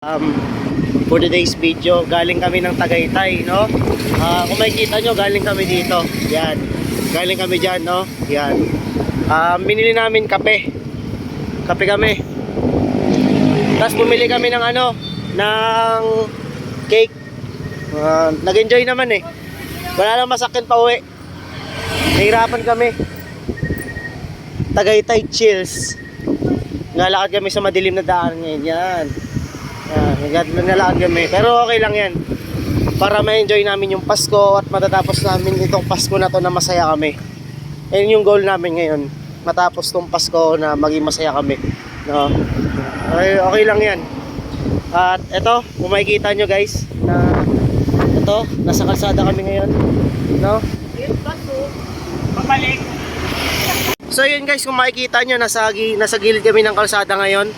For today's video, galing kami ng Tagaytay, no? Kung makikita nyo, galing kami dito. Yan. Galing kami dyan, no? Yan. Binili namin kape. Kape kami. Tapos bumili kami ng ano, ng cake. Nag-enjoy naman eh. Wala lang masakyan pa uwi. Nahirapan kami. Tagaytay chills. Ngalakad kami sa madilim na daan ngayon. Yan. Nalakad kami. Pero okay lang yan. Para ma-enjoy namin yung Pasko at matatapos namin itong Pasko na to na masaya kami. Yan yung goal namin ngayon. Matapos tong Pasko na maging masaya kami. No? Okay lang yan. At eto, kung makikita nyo guys, na ito, nasa kalsada kami ngayon. No? Papalik. So yun guys, kung makikita nyo, nasa gilid kami ng kalsada ngayon.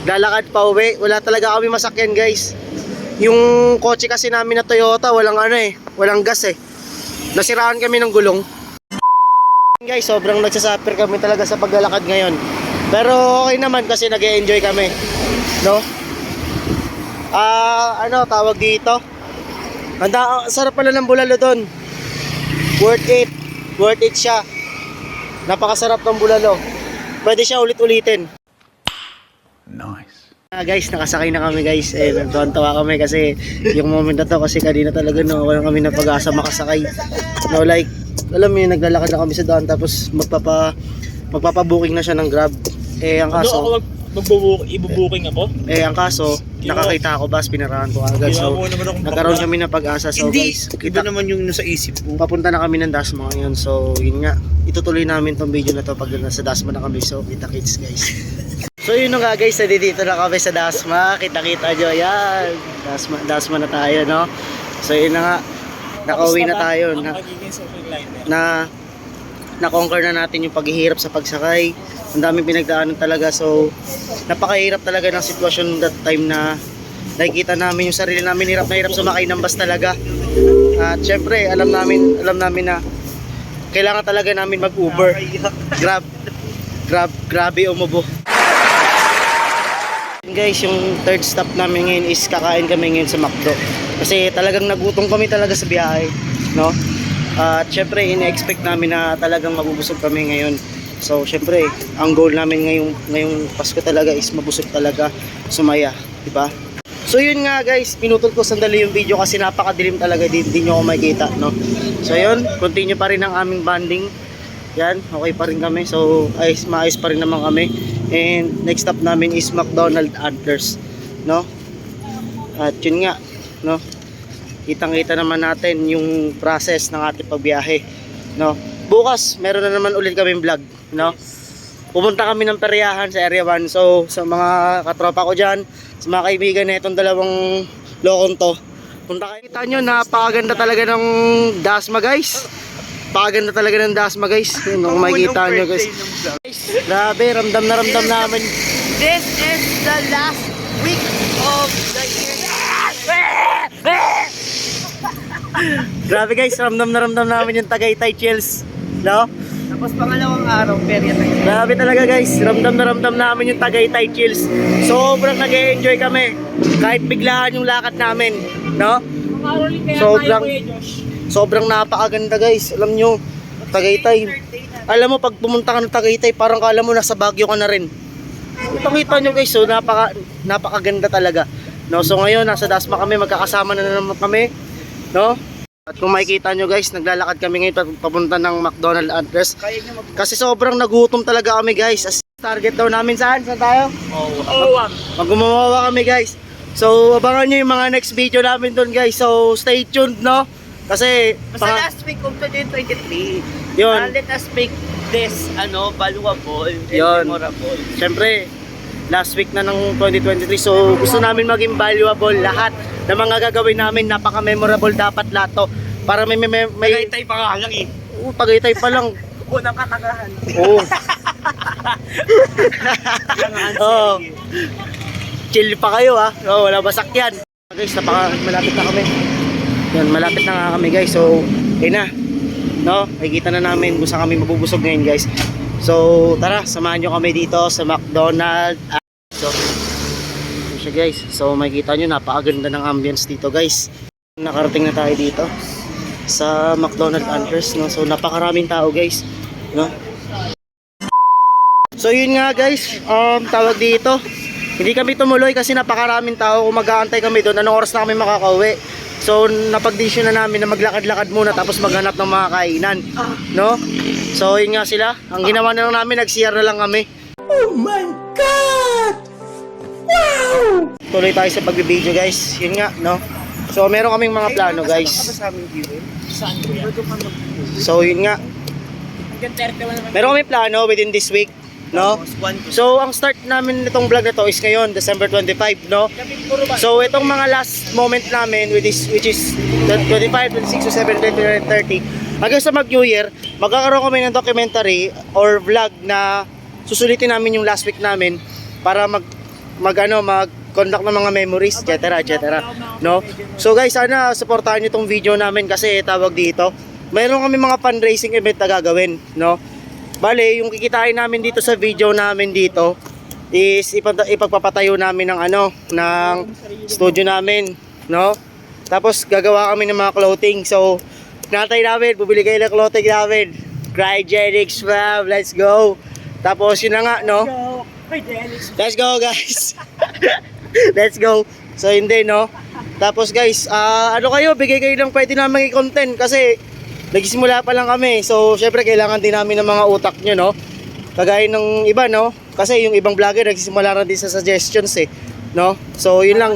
Lalakad pa uwi. Wala talaga kami masakyan guys. Yung kotse kasi namin na Toyota, walang walang gas eh. Nasiraan kami ng gulong. Guys, sobrang nagsasuffer kami talaga sa paglalakad ngayon. Pero okay naman kasi nag-e-enjoy kami. No? Ano tawag dito? Sarap pala ng bulalo doon. Worth it. Worth it siya. Napakasarap ng bulalo. Pwede siya ulit-ulitin. Nice. Guys, nakasakay na kami guys. Nagtuwan-tawa kami kasi yung moment na to kasi kanina talaga wala kami na pag-asa makasakay. No, like, alam mo yun, naglalakad na kami sa daan tapos magpapa-booking na siya ng Grab. Ang kaso, Ibubuking ako? ang kaso, nakakita ako bus, pinarahan ko agad. So, nagkaroon kami ng pag-asa. So guys, Iba naman yung nasa isip mo. papunta na kami ng Dasma ngayon. So, yun nga, itutuloy namin tong video na to pag nasa Dasma na kami. So, kita-kits guys. So yun nga guys, dito na kami sa Dasma. Kita-kita nyo, yan. Dasma na tayo, no? So yun na nga, nakauwi na tayo. Na-conquer na natin yung paghihirap sa pagsakay. Ang daming pinagdaanan talaga. So, napakahirap talaga ng sitwasyon that time na nakikita namin yung sarili namin hirap na hirap sumakay ng bus talaga. At syempre, alam namin na kailangan talaga namin mag-Uber. Grabe umubo. Guys, yung third stop namin ngayon is kakain kami ngayon sa McDo. Kasi talagang nagutom kami talaga sa biyahe, no? At syempre, ina-expect namin na talagang mabubusog kami ngayon. So, syempre, ang goal namin ngayong Pasko talaga is mabusog talaga, sumaya, di ba? So, yun nga guys, pinutol ko sandali yung video kasi napakadilim talaga, di nyo ako makikita, no? So, yun, continue pa rin ang aming bonding. Yan, okay pa rin kami. So, maayos pa rin naman kami. And next stop namin is McDonald's Antlers, no? At yun nga, no? Kitang-kita naman natin yung process ng ating pagbiyahe, no? Bukas, meron na naman ulit kaming vlog, no? Pumunta kami ng Periahan sa Area 1. So, sa mga katropa ko dyan, sa mga kaibigan na itong dalawang lokon to, punta kayo. Kita nyo, napakaganda talaga ng Dasma guys. Napakaganda talaga ng Dasma guys. Yun, kung makikita nyo guys. Grabe, ramdam na ramdam namin. This is the last week of the year. Grabe guys, ramdam na ramdam namin yung Tagaytay chills, no? Tapos pangalawang araw, perya tayo. Grabe talaga guys, ramdam na ramdam namin yung Tagaytay chills. Sobrang nag-e-enjoy kami. Kahit biglaan yung lakad namin, no? Sobrang napakaganda guys. Alam nyo, Tagaytay. Alam mo, pag pumunta ka ng Tagaytay, parang kala mo nasa Baguio ka na rin. Ipakita nyo guys, so napakaganda talaga. No, so ngayon, nasa Dasma kami, magkakasama na naman kami. No? At kung makikita nyo guys, naglalakad kami ngayon papunta ng McDonald's Antlers. Kasi sobrang nagutom talaga kami guys. As target daw namin saan? Saan tayo? Mag-umawawa kami guys. So abangan nyo yung mga next video namin doon guys. So stay tuned, no? Kasi Basta last week of 2023, yun. let us make this, valuable and Yun. memorable. Siyempre, last week na ng 2023. So gusto namin maging valuable lahat ng mga gagawin namin, napaka-memorable dapat lahat to. Para may Tagaytay pa nga lang eh. Tagaytay pa lang. Unang katagahan. Oo. Oo. Chill pa kayo ha. Oh, wala basakyan. Guys, malapit na kami. Yan, malapit na nga kami guys. So, ayun na. No, nakikita na namin kung saan kami mabubusog ngayon guys. So, tara, samahan nyo kami dito sa McDonald's. So, siya guys. So makikita nyo napakaganda ng ambience dito guys. Nakarating na tayo dito sa McDonald's Antlers, no? So napakaraming tao guys, no? So yun nga guys, tawag dito. Hindi kami tumuloy kasi napakaraming tao. Kung mag-aantay kami doon, anong oras na kami makakauwi? So napag-decision na namin na maglakad-lakad muna tapos maghanap ng mga kainan, no? So yun nga sila. Ang ginawa na lang namin, nag-CR na lang kami. Oh my God! Wow! Tuloy tayo sa pagbibideo guys. Yun nga, no? So meron kaming mga plano guys. So yun nga. Meron kaming plano within this week, no? So ang start namin nitong vlog na to is ngayon, December 25, no? So itong mga last moment namin which is 25, 26, 27, 30 hanggang sa mag New Year, magkakaroon kami ng documentary or vlog na susulitin namin yung last week namin para mag-conduct ng mga memories, etc, no? So guys, sana supportahan niyo tong video namin kasi tawag dito, mayroon kami mga fundraising event na gagawin, no? Bale, yung kikitain namin dito sa video namin dito is ipagpapatayo namin ng ng studio namin, no? Tapos gagawa kami ng mga clothing. So, natay namin, bubili kayo ng clothing namin. Cryogenics, fam, let's go. Tapos yun na nga, no? Let's go, guys. Let's go. So, hindi, no? Tapos guys, bigay kayo ng pwede namin i-content kasi nagsisimula pa lang kami. So, syempre kailangan din namin ng mga utak nyo, no? Kagaya ng iba, no? Kasi yung ibang vlogger nagsisimula na din sa suggestions, no? So, yun lang.